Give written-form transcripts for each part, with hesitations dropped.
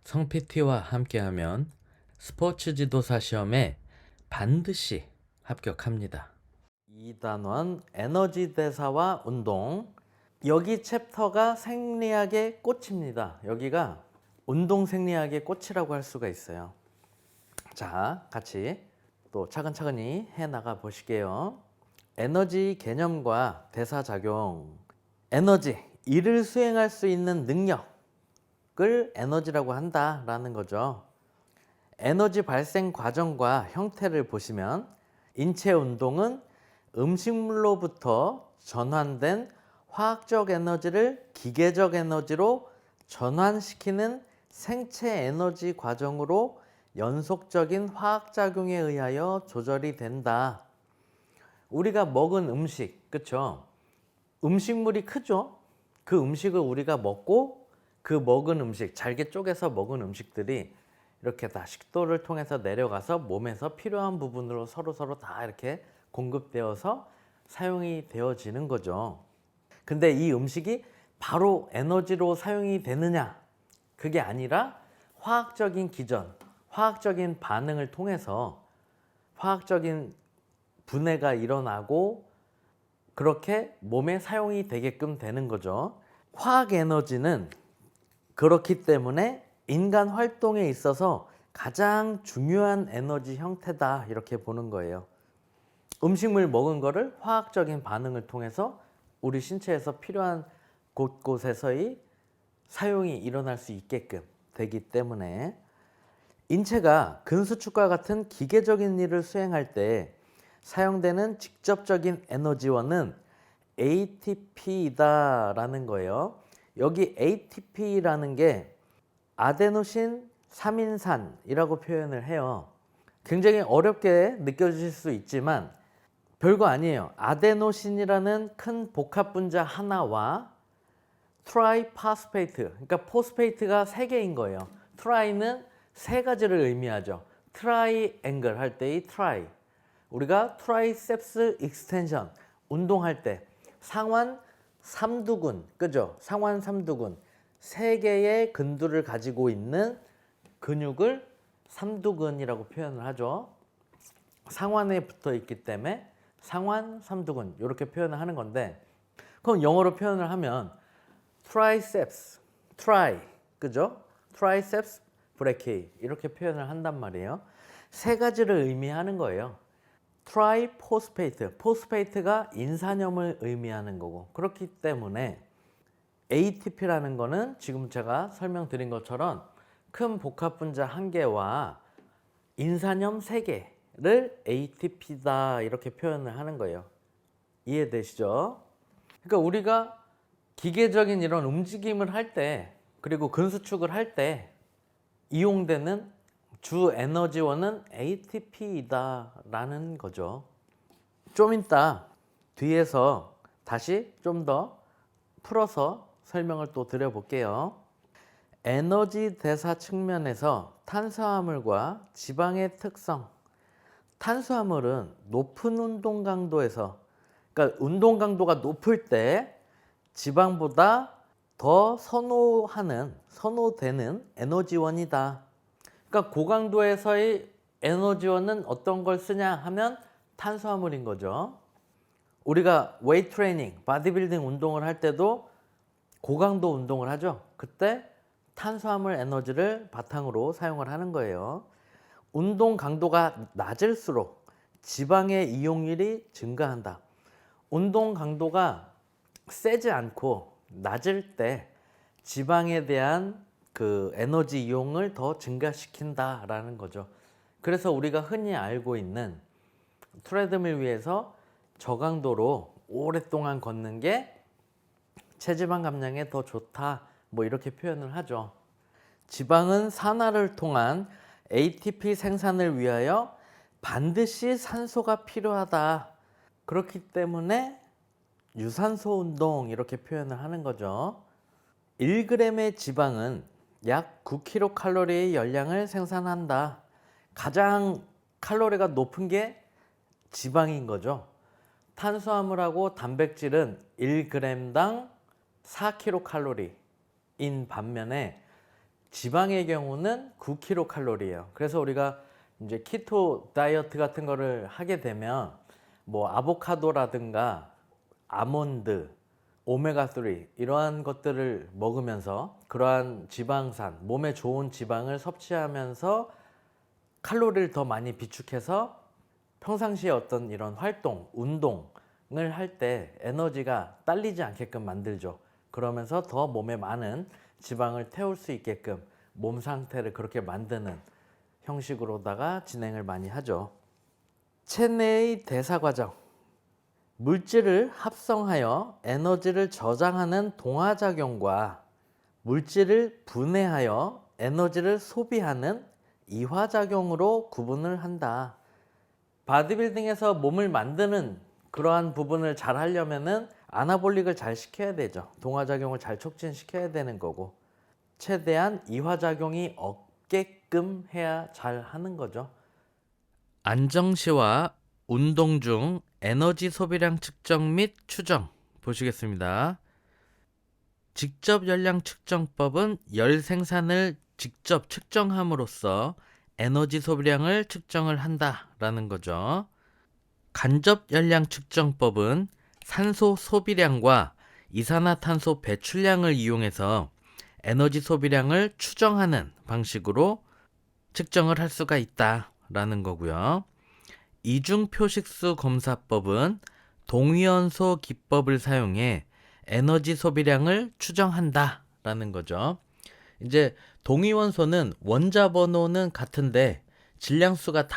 성 PT와 함께하면 스포츠 지도사 시험에 반드시 합격합니다. 2단원 에너지 대사와 운동. 여기 챕터가 생리학의 꽃입니다. 여기가 운동 생리학의 꽃이라고 할 수가 있어요. 자, 같이 또 차근차근히 해 나가 보실게요. 에너지 개념과 대사작용. 에너지, 일을 수행할 수 있는 능력을 에너지라고 한다라는 거죠. 에너지 발생 과정과 형태를 보시면 인체 운동은 음식물로부터 전환된 화학적 에너지를 기계적 에너지로 전환시키는 생체 에너지 과정으로 연속적인 화학작용에 의하여 조절이 된다. 우리가 먹은 음식, 그쵸? 음식물이 크죠? 그 음식을 우리가 먹고 그 먹은 음식, 잘게 쪼개서 먹은 음식들이 이렇게 다 식도를 통해서 내려가서 몸에서 필요한 부분으로 서로 다 이렇게 공급되어서 사용이 되어지는 거죠. 근데 이 음식이 바로 에너지로 사용이 되느냐? 그게 아니라 화학적인 기전, 화학적인 반응을 통해서 화학적인 분해가 일어나고 그렇게 몸에 사용이 되게끔 되는 거죠. 화학 에너지는 그렇기 때문에 인간 활동에 있어서 가장 중요한 에너지 형태다 이렇게 보는 거예요. 음식물 먹은 거를 화학적인 반응을 통해서 우리 신체에서 필요한 곳곳에서의 사용이 일어날 수 있게끔 되기 때문에 인체가 근수축과 같은 기계적인 일을 수행할 때 사용되는 직접적인 에너지원은 ATP이다라는 거예요. 여기 ATP라는 게 아데노신 3인산이라고 표현을 해요. 굉장히 어렵게 느껴지실 수 있지만 별거 아니에요. 아데노신이라는 큰 복합 분자 하나와 트라이파스페이트, 그러니까 포스페이트가 3개인 거예요. 트라이는 3가지를 의미하죠. 트라이앵글 할 때의 트라이, 우리가 트라이셉스 익스텐션 운동할 때 상완 삼두근, 그죠? 상완 삼두근 3개의 근두를 가지고 있는 근육을 삼두근이라고 표현을 하죠. 상완에 붙어 있기 때문에 상완 삼두근 이렇게 표현을 하는 건데, 그럼 영어로 표현을 하면 트라이셉스, 트라이, 그죠? 트라이셉스 브레키 이렇게 표현을 한단 말이에요. 3가지를 의미하는 거예요. 트라이포스페이트, 포스페이트가 인산염을 의미하는 거고, 그렇기 때문에 ATP라는 거는 지금 제가 설명드린 것처럼 큰 복합 분자 1개와 인산염 3개를 ATP다 이렇게 표현을 하는 거예요. 이해되시죠? 그러니까 우리가 기계적인 이런 움직임을 할 때, 그리고 근수축을 할 때 이용되는 주 에너지원은 ATP이다라는 거죠. 좀 이따 뒤에서 다시 좀 더 풀어서 설명을 또 드려볼게요. 에너지 대사 측면에서 탄수화물과 지방의 특성. 탄수화물은 높은 운동 강도에서, 그러니까 운동 강도가 높을 때 지방보다 더 선호되는 에너지원이다. 그러니까 고강도에서의 에너지원은 어떤 걸 쓰냐 하면 탄수화물인 거죠. 우리가 웨이트 트레이닝, 바디빌딩 운동을 할 때도 고강도 운동을 하죠. 그때 탄수화물 에너지를 바탕으로 사용을 하는 거예요. 운동 강도가 낮을수록 지방의 이용률이 증가한다. 운동 강도가 세지 않고 낮을 때 지방에 대한 그 에너지 이용을 더 증가시킨다라는 거죠. 그래서 우리가 흔히 알고 있는 트레드밀 위에서 저강도로 오랫동안 걷는 게 체지방 감량에 더 좋다, 뭐 이렇게 표현을 하죠. 지방은 산화를 통한 ATP 생산을 위하여 반드시 산소가 필요하다. 그렇기 때문에 유산소 운동 이렇게 표현을 하는 거죠. 1g의 지방은 약 9kcal의 열량을 생산한다. 가장 칼로리가 높은 게 지방인 거죠. 탄수화물하고 단백질은 1g당 4kcal인 반면에 지방의 경우는 9kcal예요. 그래서 우리가 이제 키토 다이어트 같은 거를 하게 되면 뭐 아보카도라든가 아몬드, 오메가3 이러한 것들을 먹으면서 그러한 지방산, 몸에 좋은 지방을 섭취하면서 칼로리를 더 많이 비축해서 평상시에 어떤 이런 활동, 운동을 할 때 에너지가 딸리지 않게끔 만들죠. 그러면서 더 몸에 많은 지방을 태울 수 있게끔 몸 상태를 그렇게 만드는 형식으로다가 진행을 많이 하죠. 체내의 대사 과정. 물질을 합성하여 에너지를 저장하는 동화작용과 물질을 분해하여 에너지를 소비하는 이화작용으로 구분을 한다. 바디빌딩에서 몸을 만드는 그러한 부분을 잘 하려면은 아나볼릭을 잘 시켜야 되죠. 동화작용을 잘 촉진시켜야 되는 거고, 최대한 이화작용이 없게끔 해야 잘 하는 거죠. 안정시와 운동 중 에너지 소비량 측정 및 추정 보시겠습니다. 직접 열량 측정법은 열 생산을 직접 측정함으로써 에너지 소비량을 측정을 한다라는 거죠. 간접 열량 측정법은 산소 소비량과 이산화탄소 배출량을 이용해서 에너지 소비량을 추정하는 방식으로 측정을 할 수가 있다라는 거고요. 이중표식수 검사법은 동위원소 기법을 사용해 에너지 소비량을 추정한다라는 거죠. 이제 동위원소는 원자 번호는 같은데 질량수가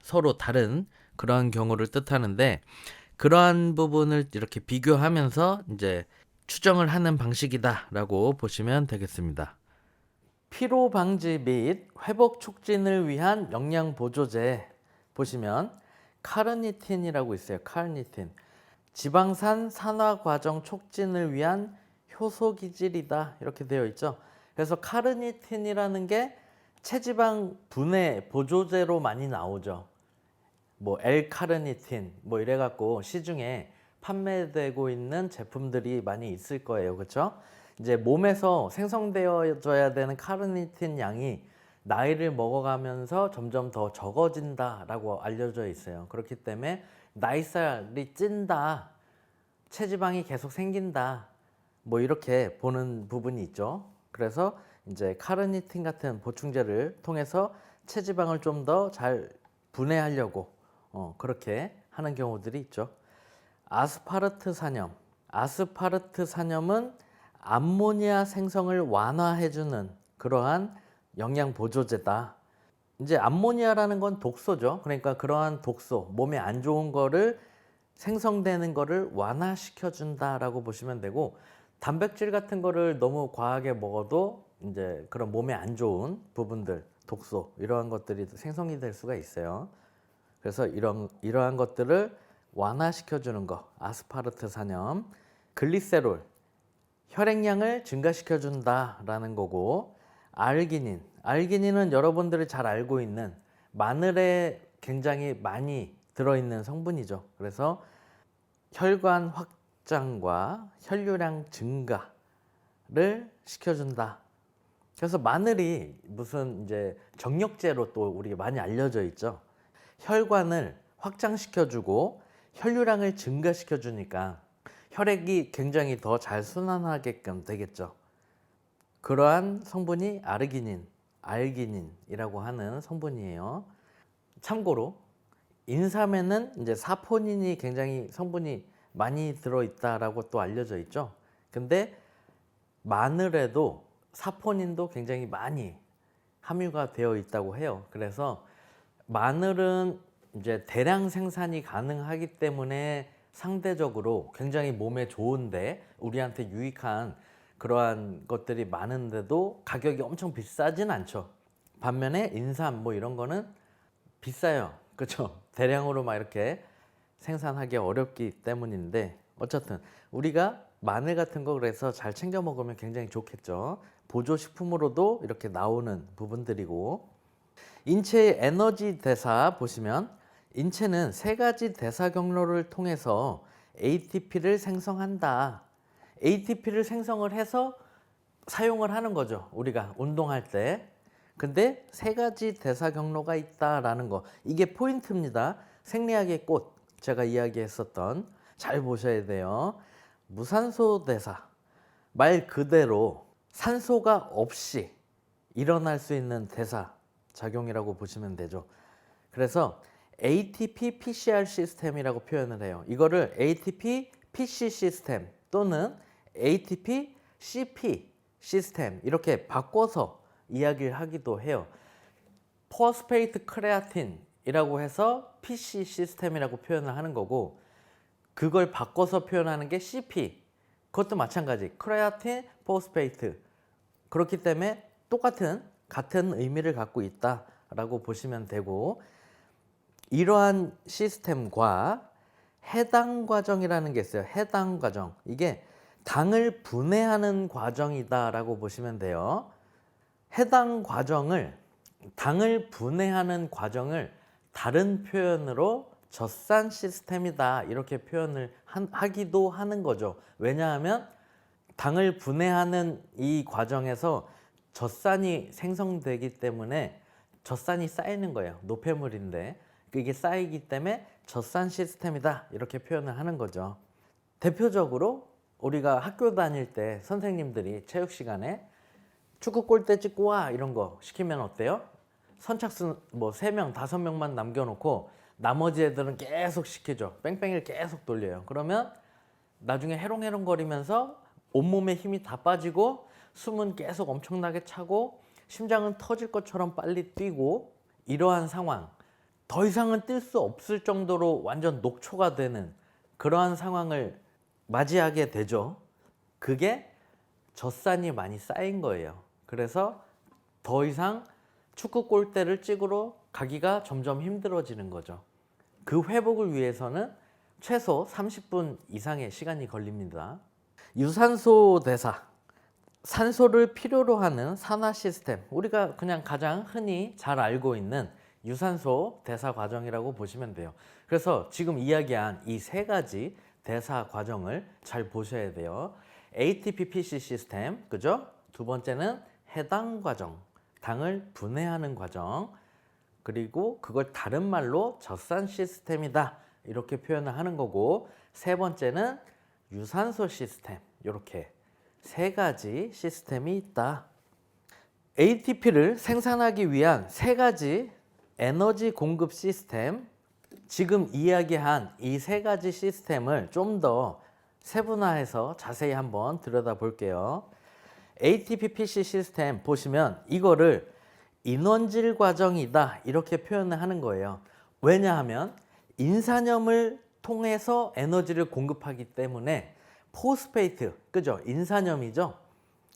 서로 다른 그러한 경우를 뜻하는데, 그러한 부분을 이렇게 비교하면서 이제 추정을 하는 방식이다라고 보시면 되겠습니다. 피로 방지 및 회복 촉진을 위한 영양 보조제 보시면 카르니틴이라고 있어요. 카르니틴. 지방산 산화 과정 촉진을 위한 효소 기질이다 이렇게 되어 있죠. 그래서 카르니틴이라는 게 체지방 분해 보조제로 많이 나오죠. 뭐 L-카르니틴 뭐 이래 갖고 시중에 판매되고 있는 제품들이 많이 있을 거예요. 그렇죠? 이제 몸에서 생성되어져야 되는 카르니틴 양이 나이를 먹어가면서 점점 더 적어진다라고 알려져 있어요. 그렇기 때문에 나이살이 찐다, 체지방이 계속 생긴다, 뭐 이렇게 보는 부분이 있죠. 그래서 이제 카르니틴 같은 보충제를 통해서 체지방을 좀 더 잘 분해하려고 그렇게 하는 경우들이 있죠. 아스파르트 산염. 아스파르트 산염은 암모니아 생성을 완화해주는 그러한 영양 보조제다. 이제 암모니아라는 건 독소죠. 그러니까 그러한 독소, 몸에 안 좋은 거를 생성되는 거를 완화시켜 준다라고 보시면 되고, 단백질 같은 거를 너무 과하게 먹어도 이제 그런 몸에 안 좋은 부분들, 독소 이러한 것들이 생성이 될 수가 있어요. 그래서 이러한 것들을 완화시켜 주는 거, 아스파르트 산염. 글리세롤, 혈액량을 증가시켜 준다라는 거고, 알기닌은 여러분들이 잘 알고 있는 마늘에 굉장히 많이 들어있는 성분이죠. 그래서 혈관 확장과 혈류량 증가를 시켜준다. 그래서 마늘이 무슨 이제 정력제로 또 우리가 많이 알려져 있죠. 혈관을 확장시켜주고 혈류량을 증가시켜주니까 혈액이 굉장히 더 잘 순환하게끔 되겠죠. 그러한 성분이 알기닌이라고 하는 성분이에요. 참고로 인삼에는 이제 사포닌이 굉장히 성분이 많이 들어있다라고 또 알려져 있죠. 근데 마늘에도 사포닌도 굉장히 많이 함유가 되어 있다고 해요. 그래서 마늘은 이제 대량 생산이 가능하기 때문에 상대적으로 굉장히 몸에 좋은데 우리한테 유익한 그러한 것들이 많은데도 가격이 엄청 비싸진 않죠. 반면에 인삼 뭐 이런 거는 비싸요. 그렇죠? 대량으로 막 이렇게 생산하기 어렵기 때문인데, 어쨌든 우리가 마늘 같은 거 그래서 잘 챙겨 먹으면 굉장히 좋겠죠. 보조식품으로도 이렇게 나오는 부분들이고, 인체의 에너지 대사 보시면 인체는 세 가지 대사 경로를 통해서 ATP를 생성한다. ATP를 생성을 해서 사용을 하는 거죠. 우리가 운동할 때. 근데 세 가지 대사 경로가 있다라는 거. 이게 포인트입니다. 생리학의 꽃. 제가 이야기했었던 잘 보셔야 돼요. 무산소 대사. 말 그대로 산소가 없이 일어날 수 있는 대사 작용이라고 보시면 되죠. 그래서 ATP PCR 시스템이라고 표현을 해요. 이거를 ATP PC 시스템 또는 ATP CP 시스템 이렇게 바꿔서 이야기를 하기도 해요. 포스페이트 크레아틴이라고 해서 PC 시스템이라고 표현을 하는 거고, 그걸 바꿔서 표현하는 게 CP. 그것도 마찬가지. 크레아틴, 포스페이트. 그렇기 때문에 같은 의미를 갖고 있다라고 보시면 되고, 이러한 시스템과 해당 과정이라는 게 있어요. 해당 과정. 이게 당을 분해하는 과정이다라고 보시면 돼요. 해당 과정을, 당을 분해하는 과정을 다른 표현으로 젖산 시스템이다 이렇게 표현을 하기도 하는 거죠. 왜냐하면 당을 분해하는 이 과정에서 젖산이 생성되기 때문에 젖산이 쌓이는 거예요. 노폐물인데 이게 쌓이기 때문에 젖산 시스템이다 이렇게 표현을 하는 거죠. 대표적으로 우리가 학교 다닐 때 선생님들이 체육 시간에 축구 골대 찍고 와 이런 거 시키면 어때요? 선착순 뭐 3명, 5명만 남겨놓고 나머지 애들은 계속 시키죠. 뺑뺑이를 계속 돌려요. 그러면 나중에 해롱해롱거리면서 온몸에 힘이 다 빠지고 숨은 계속 엄청나게 차고 심장은 터질 것처럼 빨리 뛰고, 이러한 상황, 더 이상은 뛸 수 없을 정도로 완전 녹초가 되는 그러한 상황을 맞이하게 되죠. 그게 젖산이 많이 쌓인 거예요. 그래서 더 이상 축구 골대를 찍으러 가기가 점점 힘들어지는 거죠. 그 회복을 위해서는 최소 30분 이상의 시간이 걸립니다. 유산소 대사, 산소를 필요로 하는 산화 시스템, 우리가 그냥 가장 흔히 잘 알고 있는 유산소 대사 과정이라고 보시면 돼요. 그래서 지금 이야기한 이 세 가지 대사 과정을 잘 보셔야 돼요. ATP-PC 시스템, 그죠? 두 번째는 해당 과정, 당을 분해하는 과정, 그리고 그걸 다른 말로 젖산 시스템이다 이렇게 표현을 하는 거고, 세 번째는 유산소 시스템, 이렇게 세 가지 시스템이 있다. ATP를 생산하기 위한 세 가지 에너지 공급 시스템, 지금 이야기한 이 세 가지 시스템을 좀 더 세분화해서 자세히 한번 들여다볼게요. ATP-PC 시스템 보시면 이거를 인원질 과정이다 이렇게 표현을 하는 거예요. 왜냐하면 인산염을 통해서 에너지를 공급하기 때문에 포스페이트, 그죠? 인산염이죠.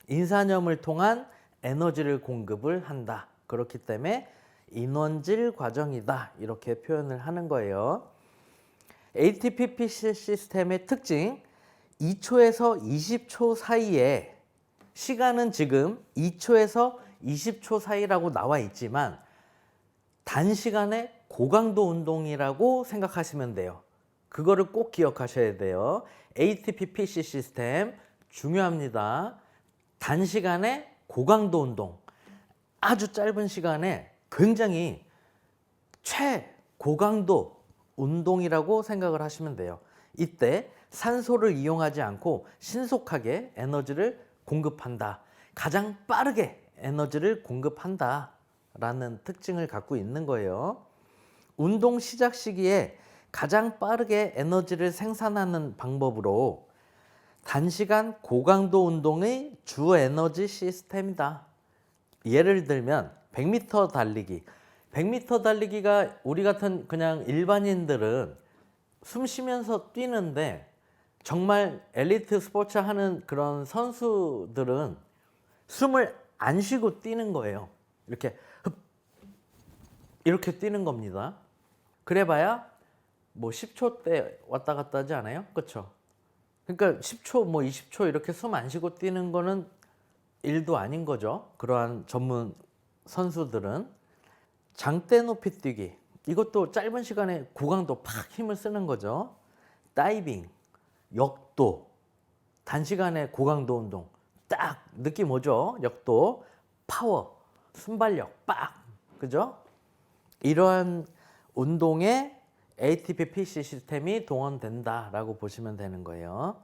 인산염을 통한 에너지를 공급을 한다. 그렇기 때문에 인원질 과정이다 이렇게 표현을 하는 거예요. ATP-PC 시스템의 특징, 2초에서 20초 사이에, 시간은 지금 2초에서 20초 사이라고 나와 있지만 단시간에 고강도 운동이라고 생각하시면 돼요. 그거를 꼭 기억하셔야 돼요. ATP-PC 시스템 중요합니다. 단시간에 고강도 운동, 아주 짧은 시간에 굉장히 최고강도 운동이라고 생각을 하시면 돼요. 이때 산소를 이용하지 않고 신속하게 에너지를 공급한다. 가장 빠르게 에너지를 공급한다 라는 특징을 갖고 있는 거예요. 운동 시작 시기에 가장 빠르게 에너지를 생산하는 방법으로 단시간 고강도 운동의 주 에너지 시스템이다. 예를 들면 100m 달리기. 100m 달리기가 우리 같은 그냥 일반인들은 숨 쉬면서 뛰는데, 정말 엘리트 스포츠 하는 그런 선수들은 숨을 안 쉬고 뛰는 거예요. 이렇게 뛰는 겁니다. 그래봐야 뭐 10초 대 왔다 갔다 하지 않아요? 그렇죠? 그러니까 10초 뭐 20초 이렇게 숨 안 쉬고 뛰는 거는 일도 아닌 거죠. 그러한 전문 선수들은. 장대 높이 뛰기, 이것도 짧은 시간에 고강도 팍 힘을 쓰는 거죠. 다이빙, 역도, 단시간에 고강도 운동, 딱 느낌 오죠? 역도, 파워, 순발력, 빡, 그죠? 이러한 운동에 ATP PC 시스템이 동원된다라고 보시면 되는 거예요.